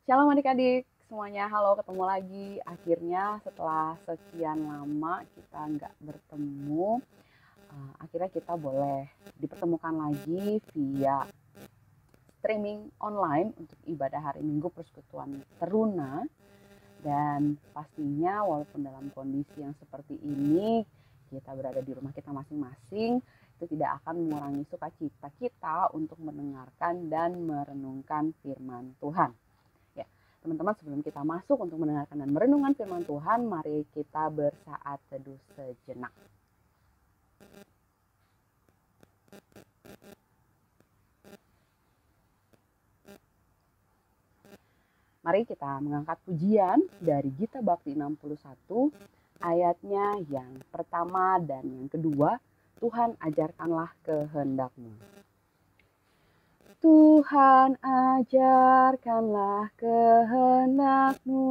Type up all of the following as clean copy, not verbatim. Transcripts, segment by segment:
Shalom adik-adik semuanya, halo ketemu lagi. Akhirnya setelah sekian lama kita nggak bertemu, akhirnya kita boleh dipertemukan lagi via streaming online untuk ibadah hari Minggu Persekutuan Teruna. Dan pastinya walaupun dalam kondisi yang seperti ini, kita berada di rumah kita masing-masing, itu tidak akan mengurangi sukacita kita untuk mendengarkan dan merenungkan firman Tuhan. Ya, teman-teman, sebelum kita masuk untuk mendengarkan dan merenungkan firman Tuhan, mari kita bersaat teduh sejenak. Mari kita mengangkat pujian dari Gita Bakti 61, ayatnya yang pertama dan yang kedua, Tuhan ajarkanlah kehendak-Mu. Tuhan ajarkanlah kehendak-Mu,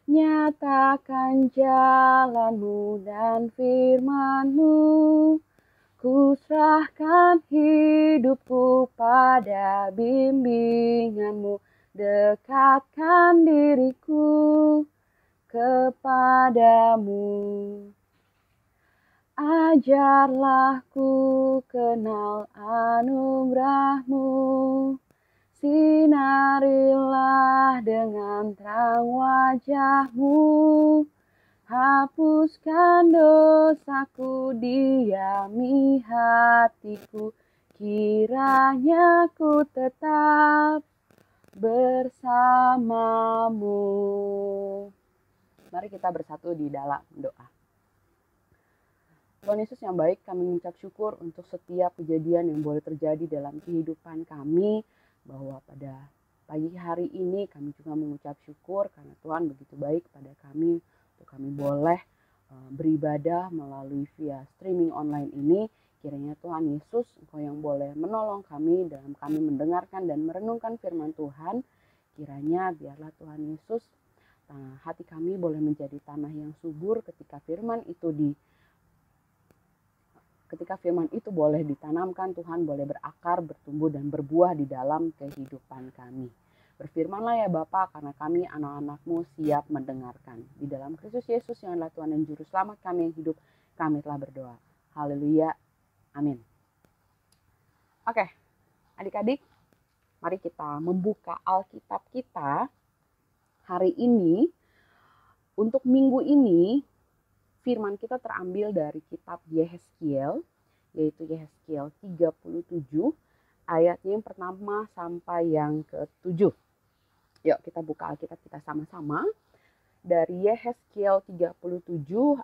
nyatakan jalan-Mu dan firman-Mu. Ku serahkan hidupku pada bimbingan-Mu, dekatkan diriku kepadamu. Ajarlah ku kenal anugerah-Mu, sinarilah dengan terang wajah-Mu, hapuskan dosaku, diami hatiku, kiranya ku tetap bersamamu. Mari kita bersatu di dalam doa. Tuhan Yesus yang baik, kami mengucap syukur untuk setiap kejadian yang boleh terjadi dalam kehidupan kami, bahwa pada pagi hari ini kami juga mengucap syukur karena Tuhan begitu baik pada kami, untuk kami boleh beribadah melalui via streaming online ini. Kiranya Tuhan Yesus, Engkau yang boleh menolong kami dalam kami mendengarkan dan merenungkan firman Tuhan. Kiranya biarlah Tuhan Yesus, hati kami boleh menjadi tanah yang subur ketika firman itu boleh ditanamkan, Tuhan boleh berakar, bertumbuh dan berbuah di dalam kehidupan kami. Berfirmanlah ya Bapa, karena kami anak-anak-Mu siap mendengarkan. Di dalam Kristus Yesus yang adalah Tuhan dan Juru Selamat kami yang hidup, kami telah berdoa. Haleluya. Amin. Oke, adik-adik, mari kita membuka Alkitab kita hari ini. Untuk minggu ini, firman kita terambil dari kitab Yehezkiel, yaitu Yehezkiel 37, ayatnya yang pertama sampai yang ke-7. Yuk kita buka Alkitab kita sama-sama. Dari Yehezkiel 37,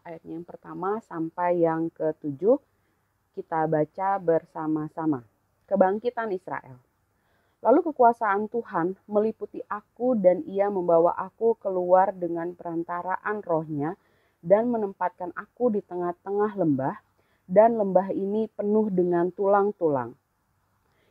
ayatnya yang pertama sampai yang ke-7. Kita baca bersama-sama. Kebangkitan Israel. Lalu kekuasaan Tuhan meliputi aku dan Ia membawa aku keluar dengan perantaraan rohnya dan menempatkan aku di tengah-tengah lembah, dan lembah ini penuh dengan tulang-tulang.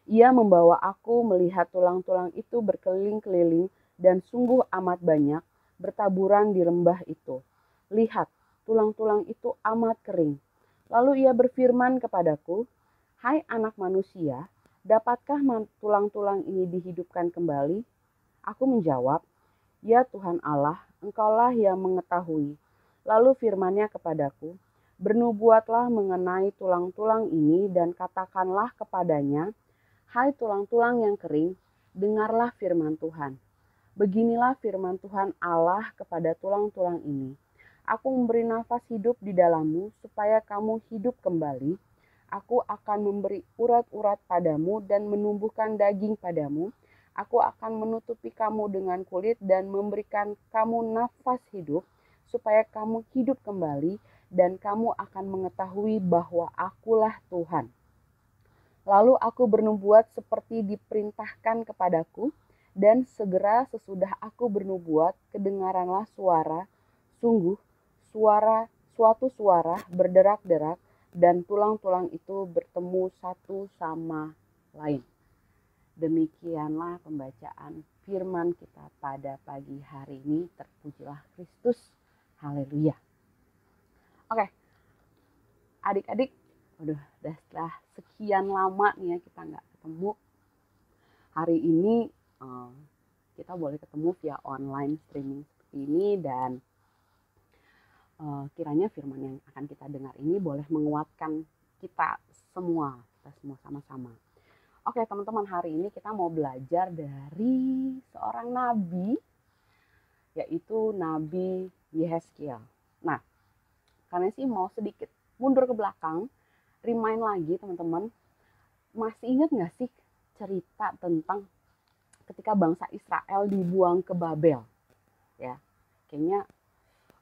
Ia membawa aku melihat tulang-tulang itu berkeliling-keliling dan sungguh amat banyak bertaburan di lembah itu. Lihat, tulang-tulang itu amat kering. Lalu Ia berfirman kepadaku, "Hai anak manusia, dapatkah tulang-tulang ini dihidupkan kembali?" Aku menjawab, "Ya Tuhan Allah, Engkaulah yang mengetahui." Lalu firman-Nya kepadaku, "Bernubuatlah mengenai tulang-tulang ini dan katakanlah kepadanya, hai tulang-tulang yang kering, dengarlah firman Tuhan. Beginilah firman Tuhan Allah kepada tulang-tulang ini. Aku memberi nafas hidup di dalammu supaya kamu hidup kembali. Aku akan memberi urat-urat padamu dan menumbuhkan daging padamu. Aku akan menutupi kamu dengan kulit dan memberikan kamu nafas hidup supaya kamu hidup kembali, dan kamu akan mengetahui bahwa Akulah Tuhan." Lalu aku bernubuat seperti diperintahkan kepadaku, dan segera sesudah aku bernubuat, kedengaranlah suara, sungguh suatu suara berderak-derak, dan tulang-tulang itu bertemu satu sama lain. Demikianlah pembacaan firman kita pada pagi hari ini. Terpujilah Kristus. Haleluya. Oke, adik-adik, udah setelah sekian lama nih ya kita nggak ketemu. Hari ini kita boleh ketemu via online streaming seperti ini, dan kiranya firman yang akan kita dengar ini boleh menguatkan kita semua sama-sama. Oke teman-teman, hari ini kita mau belajar dari seorang nabi, yaitu Nabi Yehezkiel. Nah, karena sih mau sedikit mundur ke belakang, remind lagi teman-teman, masih ingat nggak sih cerita tentang ketika bangsa Israel dibuang ke Babel? Ya, kayaknya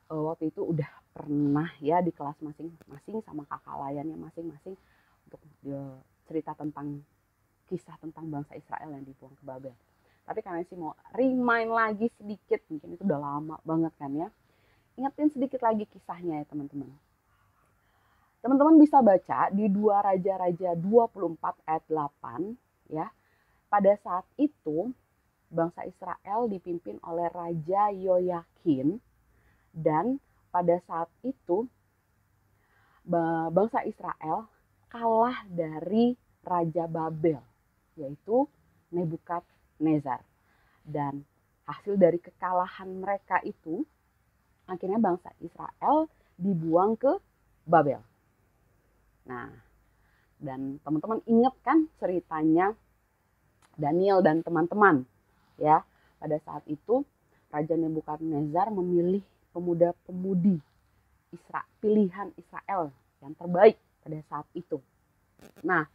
waktu itu udah pernah ya di kelas masing-masing sama kakak layannya masing-masing untuk cerita tentang kisah tentang bangsa Israel yang dibuang ke Babel. Tapi karena sih mau remind lagi sedikit, mungkin itu udah lama banget kan ya. Ingetin sedikit lagi kisahnya ya teman-teman. Teman-teman bisa baca di 2 Raja-Raja 24 ayat 8 ya. Pada saat itu bangsa Israel dipimpin oleh Raja Yoyakin, dan pada saat itu bangsa Israel kalah dari Raja Babel, yaitu Nebukadnezar. Dan hasil dari kekalahan mereka itu, akhirnya bangsa Israel dibuang ke Babel. Nah, dan teman-teman ingat kan ceritanya Daniel dan teman-teman ya. Pada saat itu Raja Nebukadnezar memilih pemuda-pemudi pilihan Israel yang terbaik pada saat itu. Nah,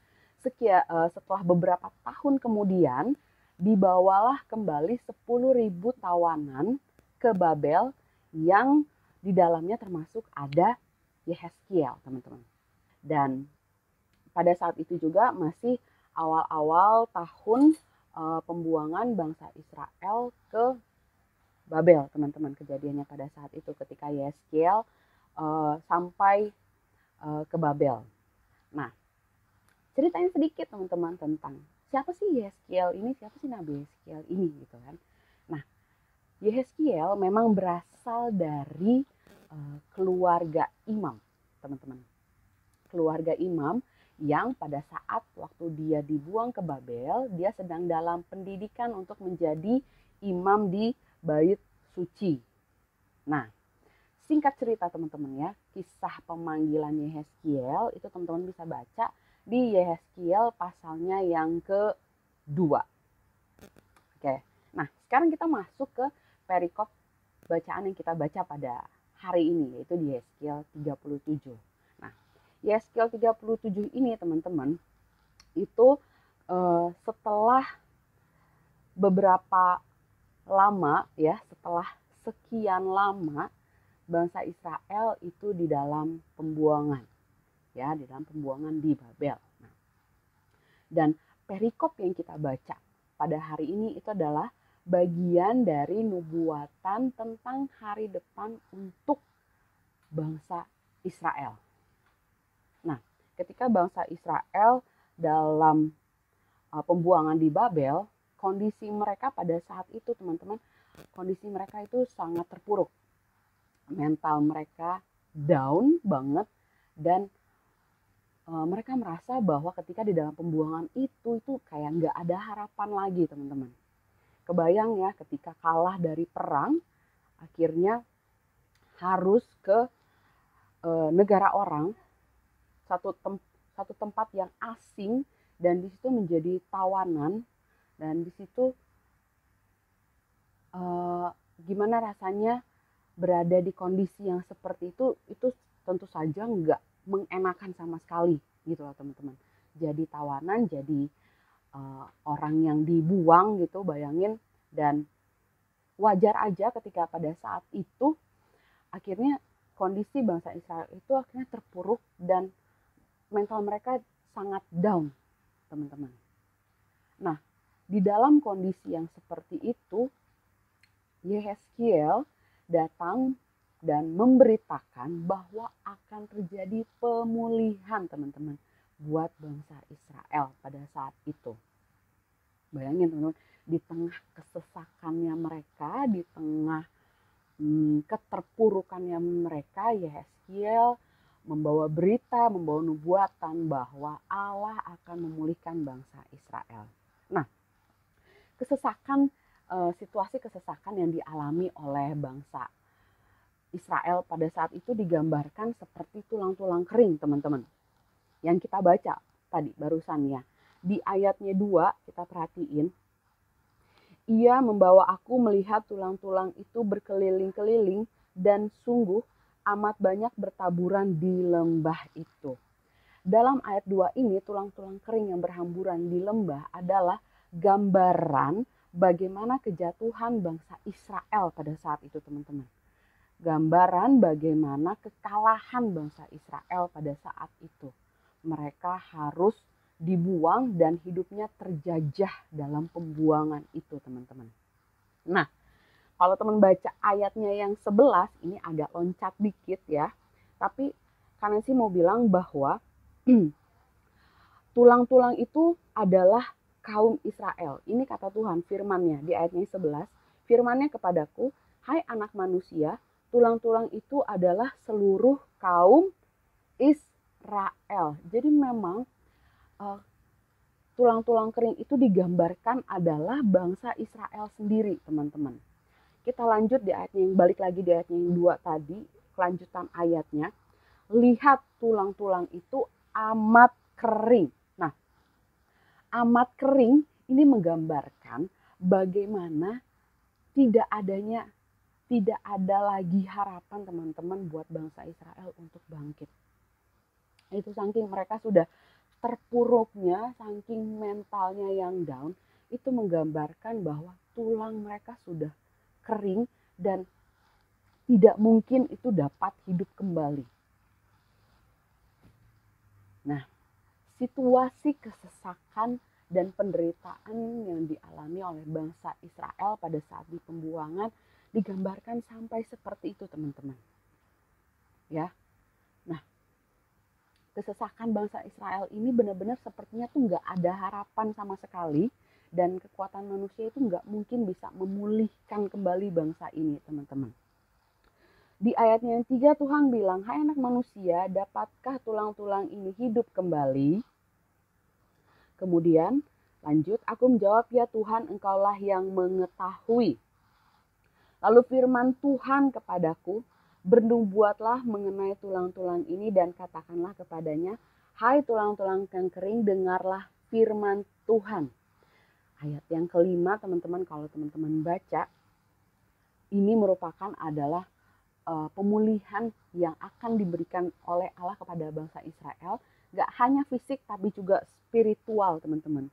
setelah beberapa tahun kemudian dibawalah kembali 10.000 tawanan ke Babel, yang di dalamnya termasuk ada Yehezkiel, teman-teman. Dan pada saat itu juga masih awal-awal tahun pembuangan bangsa Israel ke Babel, teman-teman. Kejadiannya pada saat itu ketika Yehezkiel sampai ke Babel. Nah, ceritain sedikit teman-teman tentang siapa sih Yehezkiel ini, siapa sih Nabi Yehezkiel ini gitu kan. Nah, Yehezkiel memang berasal dari keluarga imam, teman-teman. Keluarga imam yang pada saat waktu dia dibuang ke Babel, dia sedang dalam pendidikan untuk menjadi imam di Bait Suci. Nah, singkat cerita teman-teman ya, kisah pemanggilan Yehezkiel itu teman-teman bisa baca di Yehezkiel pasalnya yang kedua. Oke, nah sekarang kita masuk ke perikop bacaan yang kita baca pada hari ini, yaitu di Yehezkiel 37. Nah, Yehezkiel 37 ini teman-teman, itu setelah beberapa lama ya, setelah sekian lama bangsa Israel itu di dalam pembuangan ya, di dalam pembuangan di Babel. Nah, dan perikop yang kita baca pada hari ini itu adalah bagian dari nubuatan tentang hari depan untuk bangsa Israel. Nah, ketika bangsa Israel dalam pembuangan di Babel, kondisi mereka pada saat itu teman-teman, kondisi mereka itu sangat terpuruk. Mental mereka down banget, dan mereka merasa bahwa ketika di dalam pembuangan itu kayak nggak ada harapan lagi teman-teman. Kebayang ya, ketika kalah dari perang, akhirnya harus ke negara orang, satu tempat yang asing, dan di situ menjadi tawanan, dan di situ gimana rasanya berada di kondisi yang seperti itu tentu saja nggak mengenakan sama sekali gitu loh teman-teman. Jadi tawanan, jadi orang yang dibuang gitu, bayangin. Dan wajar aja ketika pada saat itu akhirnya kondisi bangsa Israel itu akhirnya terpuruk dan mental mereka sangat down teman-teman. Nah, di dalam kondisi yang seperti itu, Yehezkiel datang dan memberitakan bahwa akan terjadi pemulihan teman-teman buat bangsa Israel pada saat itu. Bayangin teman-teman, di tengah kesesakannya mereka, di tengah keterpurukannya mereka, Yehezkiel membawa berita, membawa nubuatan bahwa Allah akan memulihkan bangsa Israel. Nah, kesesakan situasi kesesakan yang dialami oleh bangsa Israel pada saat itu digambarkan seperti tulang-tulang kering, teman-teman. Yang kita baca tadi barusan ya. Di ayatnya 2 kita perhatiin, ia membawa aku melihat tulang-tulang itu berkeliling-keliling dan sungguh amat banyak bertaburan di lembah itu. Dalam ayat 2 ini, tulang-tulang kering yang berhamburan di lembah adalah gambaran bagaimana kejatuhan bangsa Israel pada saat itu, teman-teman. Gambaran bagaimana kekalahan bangsa Israel pada saat itu. Mereka harus dibuang dan hidupnya terjajah dalam pembuangan itu, teman-teman. Nah, kalau teman baca ayatnya yang 11, ini agak loncat dikit ya. Tapi karena sih mau bilang bahwa tulang-tulang itu adalah kaum Israel. Ini kata Tuhan firman-Nya di ayatnya 11. Firman-Nya kepadaku, hai anak manusia, tulang-tulang itu adalah seluruh kaum Israel. Jadi memang tulang-tulang kering itu digambarkan adalah bangsa Israel sendiri, teman-teman. Kita lanjut di ayatnya yang balik lagi di ayatnya yang 2 tadi, kelanjutan ayatnya. Lihat tulang-tulang itu amat kering. Nah, amat kering ini menggambarkan bagaimana tidak ada lagi harapan, teman-teman, buat bangsa Israel untuk bangkit. Itu saking mereka sudah terpuruknya, saking mentalnya yang down, itu menggambarkan bahwa tulang mereka sudah kering dan tidak mungkin itu dapat hidup kembali. Nah, situasi kesesakan dan penderitaan yang dialami oleh bangsa Israel pada saat di pembuangan digambarkan sampai seperti itu, teman-teman. Ya. Nah, kesesakan bangsa Israel ini benar-benar sepertinya tuh nggak ada harapan sama sekali, dan kekuatan manusia itu nggak mungkin bisa memulihkan kembali bangsa ini, teman-teman. Di ayatnya yang 3 Tuhan bilang, hai anak manusia, dapatkah tulang-tulang ini hidup kembali? Kemudian lanjut, aku menjawab, ya Tuhan, engkaulah yang mengetahui. Lalu firman Tuhan kepadaku, bernubuatlah mengenai tulang-tulang ini dan katakanlah kepadanya, hai tulang-tulang yang kering, dengarlah firman Tuhan. Ayat yang kelima, teman-teman, kalau teman-teman baca, ini merupakan adalah pemulihan yang akan diberikan oleh Allah kepada bangsa Israel. Gak hanya fisik tapi juga spiritual, teman-teman.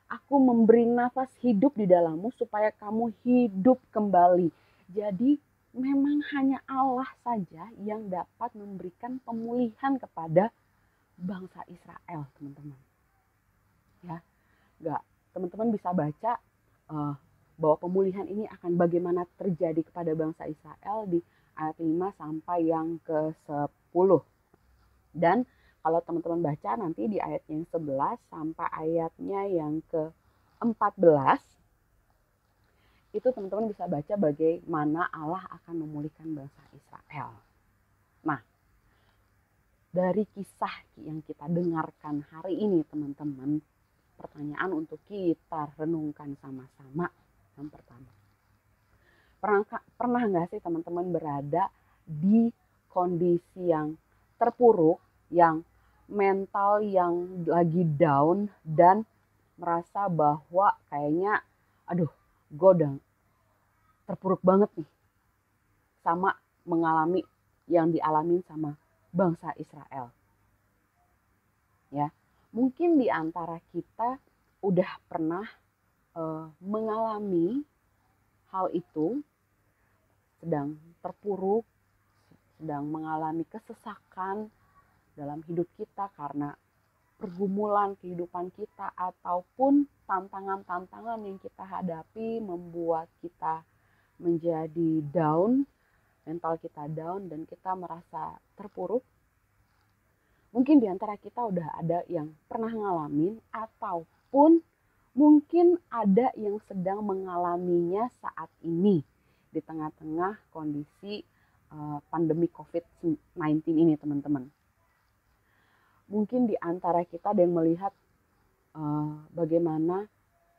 Aku memberi nafas hidup di dalammu supaya kamu hidup kembali. Jadi memang hanya Allah saja yang dapat memberikan pemulihan kepada bangsa Israel, teman-teman. Ya, teman-teman bisa baca bahwa pemulihan ini akan bagaimana terjadi kepada bangsa Israel di ayat 5 sampai yang ke-10. Dan kalau teman-teman baca nanti di ayatnya yang 11 sampai ayatnya yang ke-14, itu teman-teman bisa baca bagaimana Allah akan memulihkan bangsa Israel. Nah, dari kisah yang kita dengarkan hari ini, teman-teman, pertanyaan untuk kita renungkan sama-sama. Yang pertama, pernah nggak sih teman-teman berada di kondisi yang terpuruk, yang mental yang lagi down, dan merasa bahwa kayaknya aduh, gue udah terpuruk banget nih, sama mengalami yang dialami sama bangsa Israel. Ya, mungkin di antara kita udah pernah mengalami hal itu, sedang terpuruk, sedang mengalami kesesakan dalam hidup kita karena pergumulan kehidupan kita ataupun tantangan-tantangan yang kita hadapi membuat kita menjadi down, mental kita down dan kita merasa terpuruk. Mungkin di antara kita udah ada yang pernah ngalamin ataupun mungkin ada yang sedang mengalaminya saat ini di tengah-tengah kondisi pandemi COVID-19 ini, teman-teman. Mungkin di antara kita ada yang melihat bagaimana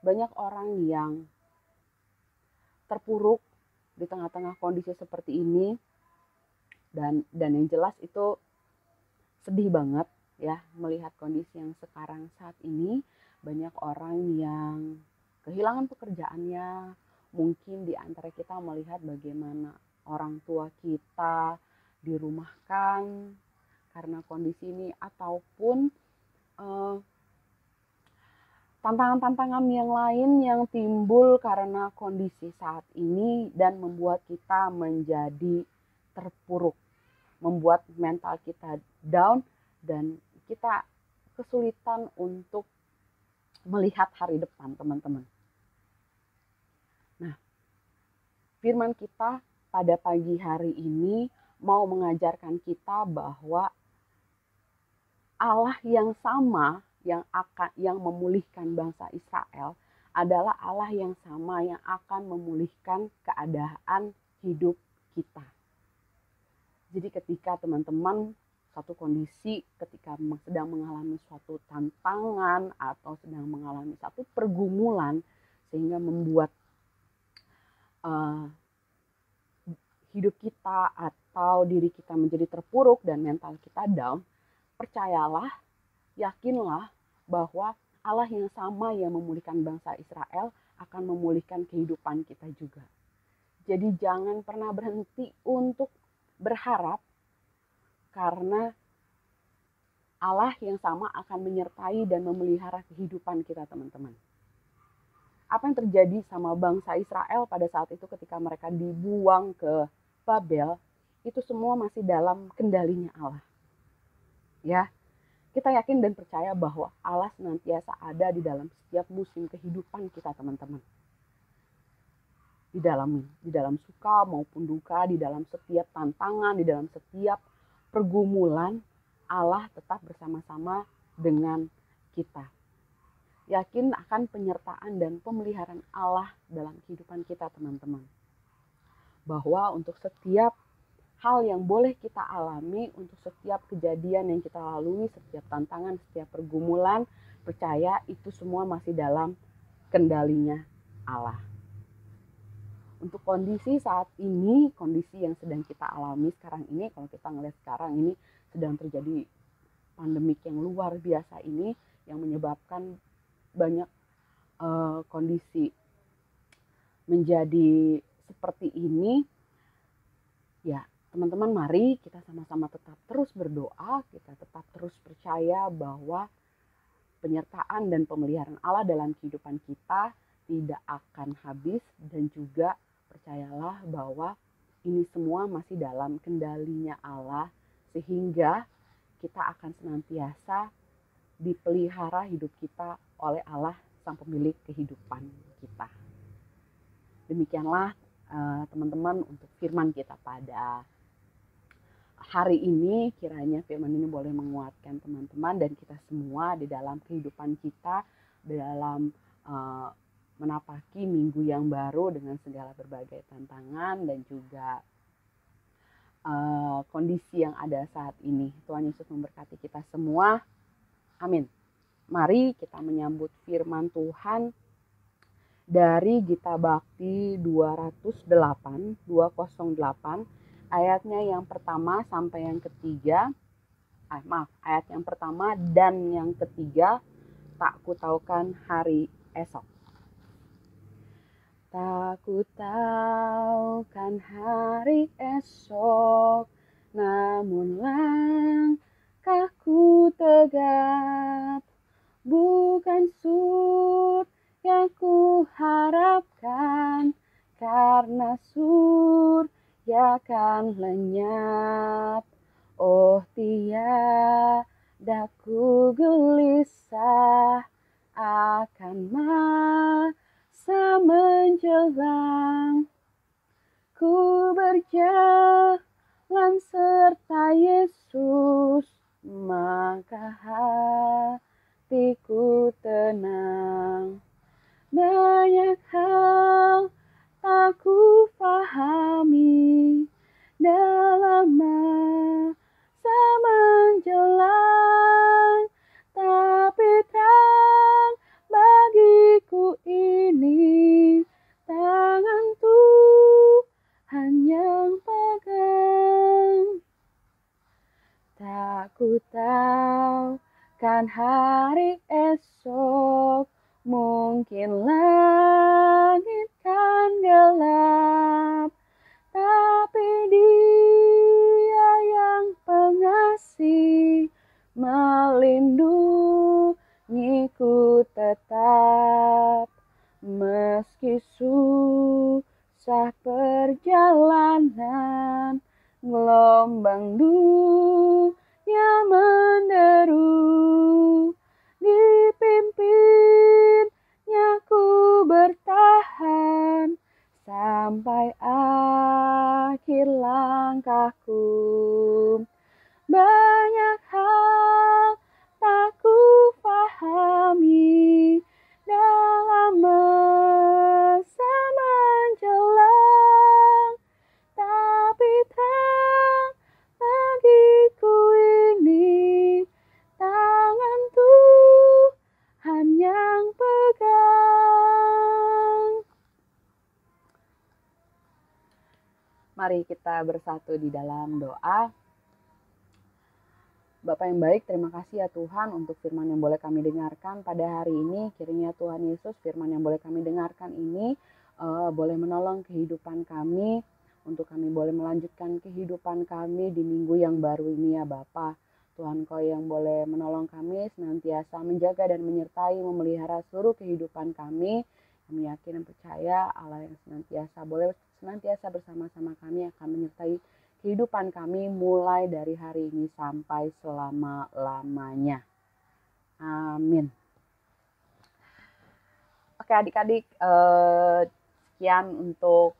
banyak orang yang terpuruk di tengah-tengah kondisi seperti ini, dan yang jelas itu sedih banget ya melihat kondisi yang sekarang saat ini. Banyak orang yang kehilangan pekerjaannya. Mungkin di antara kita melihat bagaimana orang tua kita dirumahkan karena kondisi ini, ataupun tantangan-tantangan yang lain yang timbul karena kondisi saat ini dan membuat kita menjadi terpuruk, membuat mental kita down dan kita kesulitan untuk melihat hari depan, teman-teman. Nah, firman kita pada pagi hari ini mau mengajarkan kita bahwa Allah yang sama yang memulihkan bangsa Israel adalah Allah yang sama yang akan memulihkan keadaan hidup kita. Jadi ketika teman-teman satu kondisi, ketika sedang mengalami suatu tantangan atau sedang mengalami satu pergumulan sehingga membuat hidup kita atau diri kita menjadi terpuruk dan mental kita down, percayalah, yakinlah bahwa Allah yang sama yang memulihkan bangsa Israel akan memulihkan kehidupan kita juga. Jadi jangan pernah berhenti untuk berharap, karena Allah yang sama akan menyertai dan memelihara kehidupan kita, teman-teman. Apa yang terjadi sama bangsa Israel pada saat itu ketika mereka dibuang ke Babel, itu semua masih dalam kendalinya Allah. Ya, kita yakin dan percaya bahwa Allah senantiasa ada di dalam setiap musim kehidupan kita, teman-teman. Di dalam suka maupun duka, di dalam setiap tantangan, di dalam setiap pergumulan, Allah tetap bersama-sama dengan kita. Yakin akan penyertaan dan pemeliharaan Allah dalam kehidupan kita, teman-teman. Bahwa untuk setiap hal yang boleh kita alami, untuk setiap kejadian yang kita lalui, setiap tantangan, setiap pergumulan, percaya itu semua masih dalam kendalinya Allah. Untuk kondisi saat ini, kondisi yang sedang kita alami sekarang ini, kalau kita ngelihat sekarang ini sedang terjadi pandemik yang luar biasa ini, yang menyebabkan banyak kondisi menjadi seperti ini, ya teman-teman, mari kita sama-sama tetap terus berdoa, kita tetap terus percaya bahwa penyertaan dan pemeliharaan Allah dalam kehidupan kita tidak akan habis, dan juga percayalah bahwa ini semua masih dalam kendalinya Allah, sehingga kita akan senantiasa dipelihara hidup kita oleh Allah sang pemilik kehidupan kita. Demikianlah teman-teman untuk firman kita pada hari ini. Kiranya firman ini boleh menguatkan teman-teman dan kita semua di dalam kehidupan kita, dalam menapaki minggu yang baru dengan segala berbagai tantangan dan juga kondisi yang ada saat ini. Tuhan Yesus memberkati kita semua. Amin. Mari kita menyambut firman Tuhan dari Gita Bakti 208 ayatnya yang pertama sampai yang ketiga. Ayat yang pertama dan yang ketiga. Tak kutaukan hari esok. Tak kutaukan hari esok, namun langkahku tegap. Bukan surga yang ku harapkan, karena surga kan lenyap. Oh, tiada ku gelisah akan masa menjelang. Ku berjalan serta Yesus, maka hatiku tenang. Banyak hal tak ku pahami dalam masa menjelang, tapi terang bagiku ini tangan Tuhan akan hari esok. Mungkin langit kan gelap, tapi Dia yang pengasih melindungiku tetap. Meski susah perjalanan, gelombang dunia menderu, dipimpinnya ku bertahan sampai akhir langkahku. Banyak hal tak ku pahami dalam masa menjelang, tapi terang bagiku ini tangan Tuhan yang pegang. Mari kita bersatu di dalam doa. Bapa yang baik, terima kasih ya Tuhan untuk firman yang boleh kami dengarkan pada hari ini. Kiranya Tuhan Yesus, firman yang boleh kami dengarkan ini boleh menolong kehidupan kami, untuk kami boleh melanjutkan kehidupan kami di minggu yang baru ini ya Bapa. Tuhan Kau yang boleh menolong kami senantiasa menjaga dan menyertai, memelihara seluruh kehidupan kami. Kami yakin dan percaya Allah yang senantiasa bersama-sama kami akan menyertai kehidupan kami mulai dari hari ini sampai selama-lamanya. Amin. Oke adik-adik, sekian untuk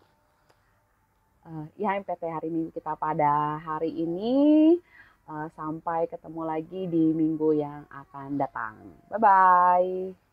IHMPT hari Minggu kita pada hari ini. Sampai ketemu lagi di minggu yang akan datang. Bye-bye.